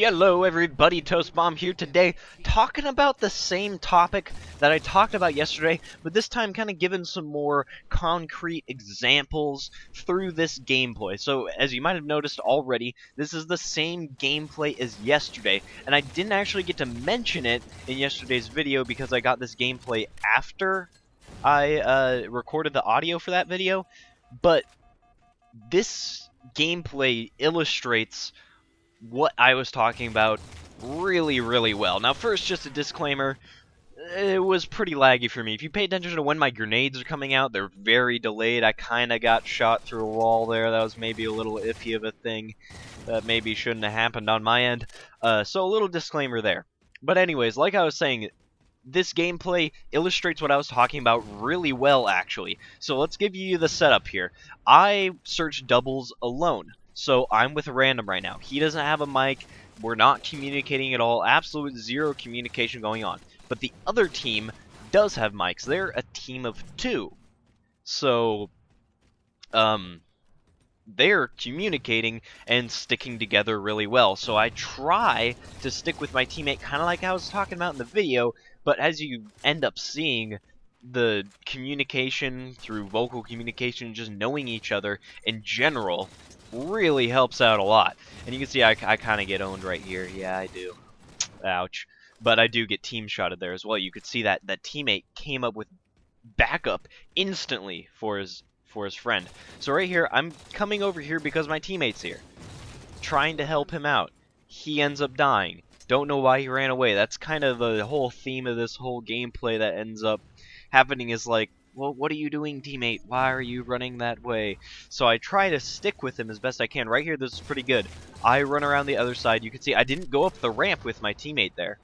Hello everybody, Toast Bomb here today, talking about the same topic that I talked about yesterday, but this time kind of giving some more concrete examples through this gameplay. So, as you might have noticed already, this is the same gameplay as yesterday, and I didn't actually get to mention it in yesterday's video because I got this gameplay after I recorded the audio for that video, but this gameplay illustrates what I was talking about really well. Now first, just a disclaimer, it was pretty laggy for me. If you pay attention to when my grenades are coming out, they're very delayed. I kinda got shot through a wall there. That was maybe a little iffy of a thing that maybe shouldn't have happened on my end. So a little disclaimer there. But anyways, like I was saying, this gameplay illustrates what I was talking about really well, actually. So let's give you the setup here. I searched doubles alone. So I'm with Random right now. He doesn't have a mic. We're not communicating at all. Absolute zero communication going on. But the other team does have mics. They're a team of 2. So, they're communicating and sticking together really well. So I try to stick with my teammate kind of like I was talking about in the video. But as you end up seeing, the communication through vocal communication, just knowing each other in general, really helps out a lot. And you can see I kind of get owned right here. Yeah, I do. Ouch. But I do get team shotted there as well. You could see that teammate came up with backup instantly for his friend. So right here, I'm coming over here because my teammate's here, trying to help him out. He ends up dying. Don't know why he ran away. That's kind of the whole theme of this whole gameplay that ends up happening, is like, well, what are you doing, teammate? Why are you running that way? So I try to stick with him as best I can. Right here, this is pretty good. I run around the other side. You can see I didn't go up the ramp with my teammate there.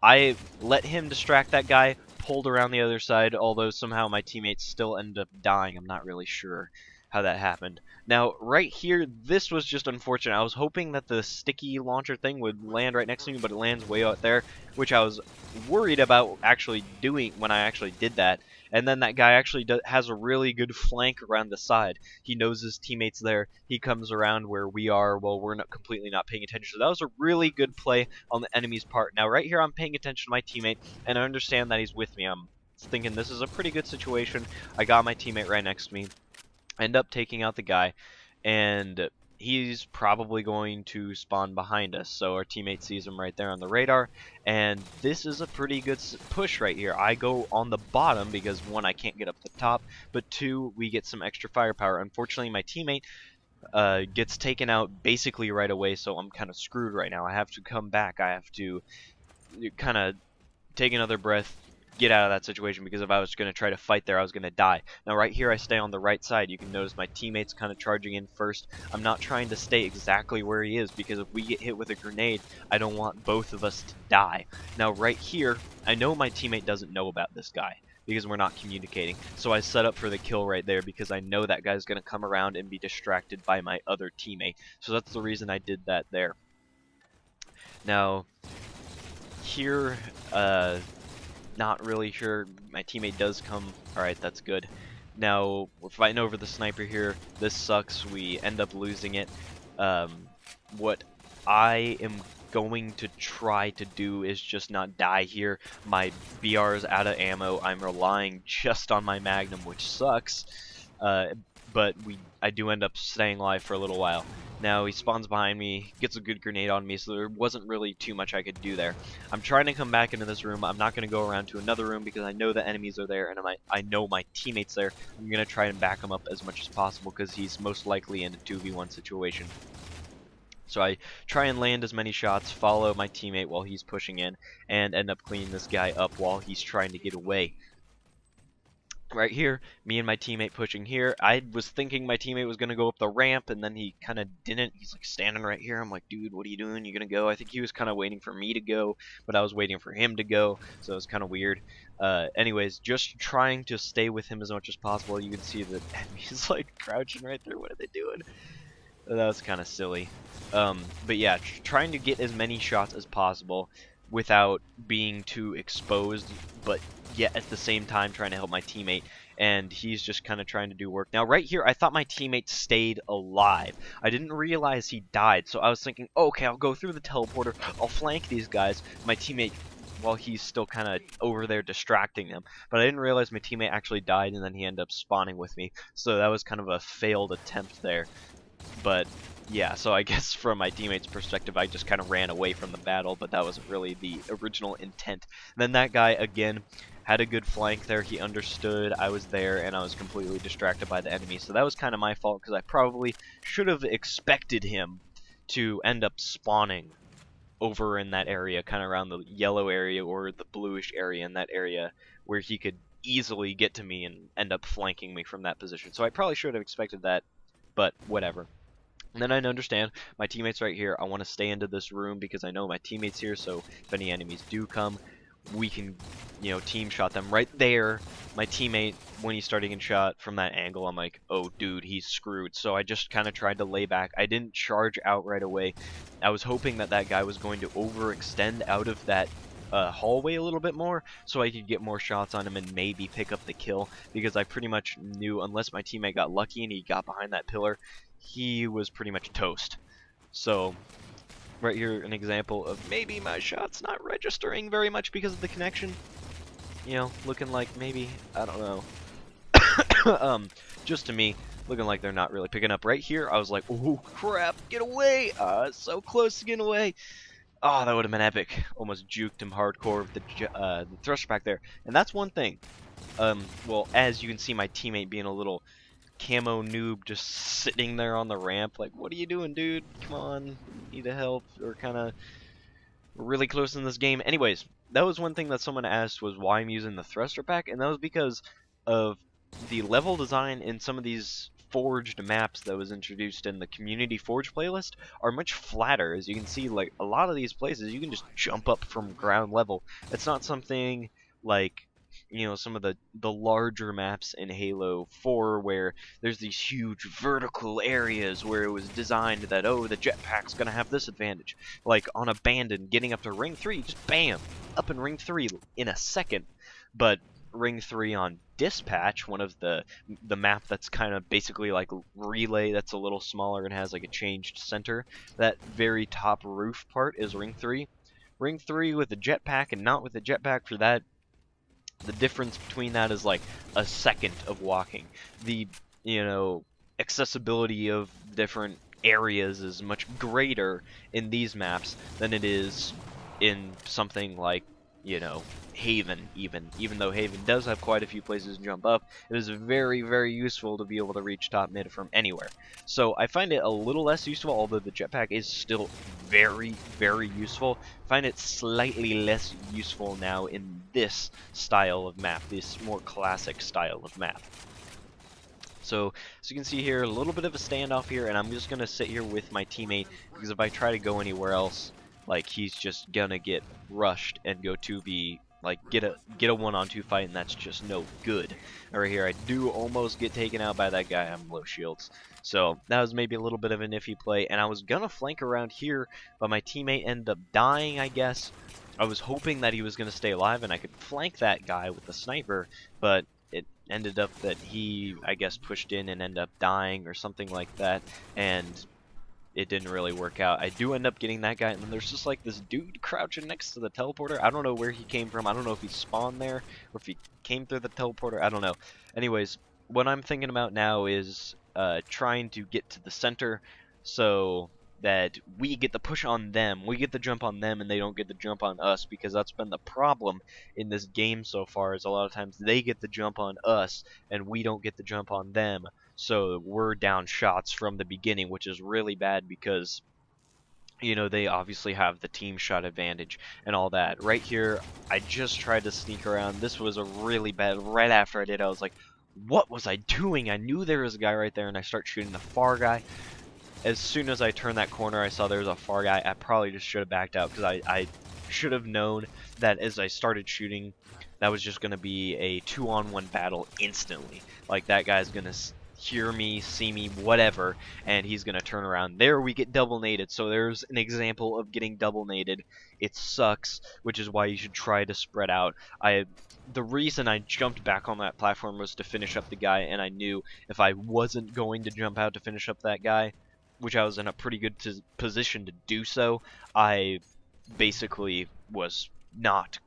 I let him distract that guy, pulled around the other side, although somehow my teammates still ended up dying. I'm not really sure how that happened. Now, right here, this was just unfortunate. I was hoping that the sticky launcher thing would land right next to me, but it lands way out there, which I was worried about actually doing when I actually did that. And then that guy actually has a really good flank around the side. He knows his teammates there. He comes around where we are while we're completely not paying attention. So that was a really good play on the enemy's part. Now, right here, I'm paying attention to my teammate, and I understand that he's with me. I'm thinking this is a pretty good situation. I got my teammate right next to me. I end up taking out the guy, and he's probably going to spawn behind us. So our teammate sees him right there on the radar, and this is a pretty good push right here. I go on the bottom because, 1, I can't get up the top, but 2, we get some extra firepower. Unfortunately, my teammate gets taken out basically right away, so I'm kind of screwed right now. I have to come back. I have to kind of take another breath, get out of that situation, because if I was going to try to fight there, I was going to die. Now right here, I stay on the right side. You can notice my teammate's kind of charging in first. I'm not trying to stay exactly where he is, because if we get hit with a grenade, I don't want both of us to die. Now right here, I know my teammate doesn't know about this guy, because we're not communicating. So I set up for the kill right there, because I know that guy's going to come around and be distracted by my other teammate. So that's the reason I did that there. Now, here, not really sure. My teammate does come. Alright, that's good. Now, we're fighting over the sniper here. This sucks. We end up losing it. What I am going to try to do is just not die here. My BR is out of ammo. I'm relying just on my Magnum, which sucks. But I do end up staying alive for a little while. Now he spawns behind me, gets a good grenade on me, so there wasn't really too much I could do there. I'm trying to come back into this room. I'm not going to go around to another room because I know the enemies are there, and I know my teammate's there. I'm going to try and back him up as much as possible because he's most likely in a 2v1 situation. So I try and land as many shots, follow my teammate while he's pushing in, and end up cleaning this guy up while he's trying to get away. Right here, me and my teammate pushing here. I was thinking my teammate was going to go up the ramp, and then he kind of didn't. He's like standing right here. I'm like, dude, what are you doing? You going to go? I think he was kind of waiting for me to go, but I was waiting for him to go, so it was kind of weird. Anyways, just trying to stay with him as much as possible. You can see that he's like crouching right there. What are they doing? That was kind of silly. But yeah, trying to get as many shots as possible without being too exposed, but yet at the same time trying to help my teammate. and he's just kind of trying to do work. Now, right here, I thought my teammate stayed alive. I didn't realize he died, so I was thinking, okay, I'll go through the teleporter, I'll flank these guys. My teammate, well, he's still kind of over there distracting them, but I didn't realize my teammate actually died, and then he ended up spawning with me, so that was kind of a failed attempt there. But yeah, so I guess from my teammate's perspective, I just kind of ran away from the battle, but that wasn't really the original intent. And then that guy, again, had a good flank there. He understood I was there, and I was completely distracted by the enemy. So that was kind of my fault, because I probably should have expected him to end up spawning over in that area, kind of around the yellow area or the bluish area in that area, where he could easily get to me and end up flanking me from that position. So I probably should have expected that, but whatever. And then I understand my teammate's right here. I want to stay into this room because I know my teammate's here, so if any enemies do come, we can, you know, team shot them. Right there, my teammate, when he started getting shot from that angle, I'm like, oh dude, he's screwed. So I just kind of tried to lay back. I didn't charge out right away. I was hoping that that guy was going to overextend out of that hallway a little bit more, so I could get more shots on him and maybe pick up the kill, because I pretty much knew unless my teammate got lucky and he got behind that pillar, he was pretty much toast. So right here, an example of maybe my shot's not registering very much because of the connection. You know, looking like maybe, I don't know, just to me, looking like they're not really picking up. Right here, I was like, oh crap, get away! So close to getting away. Oh, that would have been epic. Almost juked him hardcore with the thruster back there. And that's one thing. Well, as you can see, my teammate being a little camo noob just sitting there on the ramp. Like, what are you doing, dude? Come on. Need a help. We're kind of really close in this game. Anyways, that was one thing that someone asked, was why I'm using the thruster pack. And that was because of the level design in some of these forged maps that was introduced in the community forge playlist are much flatter. As you can see, like a lot of these places you can just jump up from ground level. It's not something like, you know, some of the larger maps in Halo 4 where there's these huge vertical areas where it was designed that, oh, the jetpack's gonna have this advantage. Like on Abandoned, getting up to ring 3, just bam, up in ring 3 in a second. But ring 3 on Dispatch, one of the map that's kind of basically like Relay, that's a little smaller and has like a changed center. That very top roof part is ring 3. Ring 3 with the jetpack and not with the jetpack, for that, the difference between that is like a second of walking. The, you know, accessibility of different areas is much greater in these maps than it is in something like, you know, Haven. Even though Haven does have quite a few places to jump up, it is very, very useful to be able to reach top mid from anywhere. So I find it a little less useful, although the jetpack is still very, very useful. I find it slightly less useful now in this style of map, this more classic style of map. So, as you can see here, a little bit of a standoff here, and I'm just going to sit here with my teammate, because if I try to go anywhere else, like, he's just gonna get rushed and go 2v, like, get a 1-on-2 fight, and that's just no good. Right here, I do almost get taken out by that guy. I'm low shields. So, that was maybe a little bit of an iffy play, and I was gonna flank around here, but my teammate ended up dying, I guess. I was hoping that he was gonna stay alive, and I could flank that guy with the sniper, but it ended up that he, I guess, pushed in and ended up dying or something like that, and it didn't really work out. I do end up getting that guy, and then there's just like this dude crouching next to the teleporter. I don't know where he came from. I don't know if he spawned there or if he came through the teleporter. I don't know. Anyways, what I'm thinking about now is trying to get to the center so that we get the push on them. We get the jump on them, and they don't get the jump on us, because that's been the problem in this game so far, is a lot of times they get the jump on us, and we don't get the jump on them. So we're down shots from the beginning, which is really bad because, you know, they obviously have the team shot advantage and all that. Right here, I just tried to sneak around. This was a really bad, right after I did, I was like, what was I doing? I knew there was a guy right there, and I start shooting the far guy. As soon as I turned that corner, I saw there was a far guy. I probably just should have backed out, because I should have known that as I started shooting, that was just going to be a 2-on-1 battle instantly. Like, that guy's going to... hear me, see me, whatever, and he's gonna turn around. There we get double naded. So there's an example of getting double naded. It sucks, which is why you should try to spread out. The reason I jumped back on that platform was to finish up the guy, and I knew if I wasn't going to jump out to finish up that guy, which I was in a pretty good position to do so, I basically was not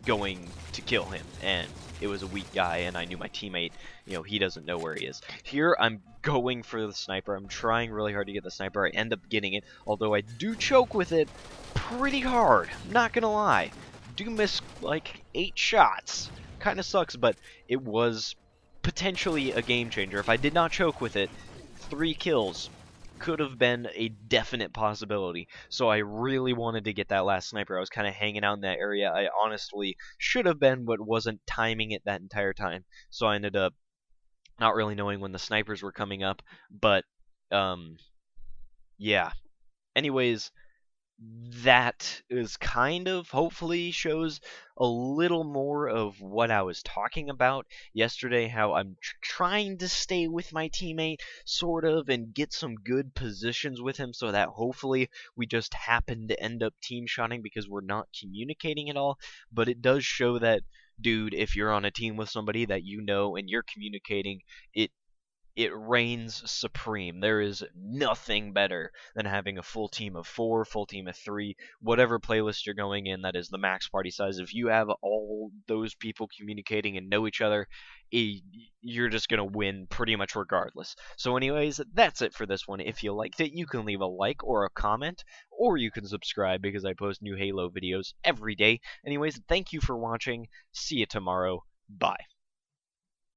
going to kill him, and it was a weak guy, and I knew my teammate, he doesn't know where he is. Here, I'm going for the sniper. I'm trying really hard to get the sniper. I end up getting it, although I do choke with it pretty hard, not gonna lie. Do miss, like, 8 shots. Kinda sucks, but it was potentially a game changer. If I did not choke with it, 3 kills could have been a definite possibility. So I really wanted to get that last sniper. I was kind of hanging out in that area. I honestly should have been, but wasn't timing it that entire time. So I ended up not really knowing when the snipers were coming up. But, yeah. Anyways, that is kind of hopefully shows a little more of what I was talking about yesterday, how I'm trying to stay with my teammate sort of and get some good positions with him so that hopefully we just happen to end up team shotting because we're not communicating at all. But it does show that, dude, if you're on a team with somebody that you know and you're communicating, it reigns supreme. There is nothing better than having a full team of 4, full team of 3, whatever playlist you're going in, that is the max party size. If you have all those people communicating and know each other, you're just going to win pretty much regardless. So anyways, that's it for this one. If you liked it, you can leave a like or a comment, or you can subscribe because I post new Halo videos every day. Anyways, thank you for watching. See you tomorrow. Bye.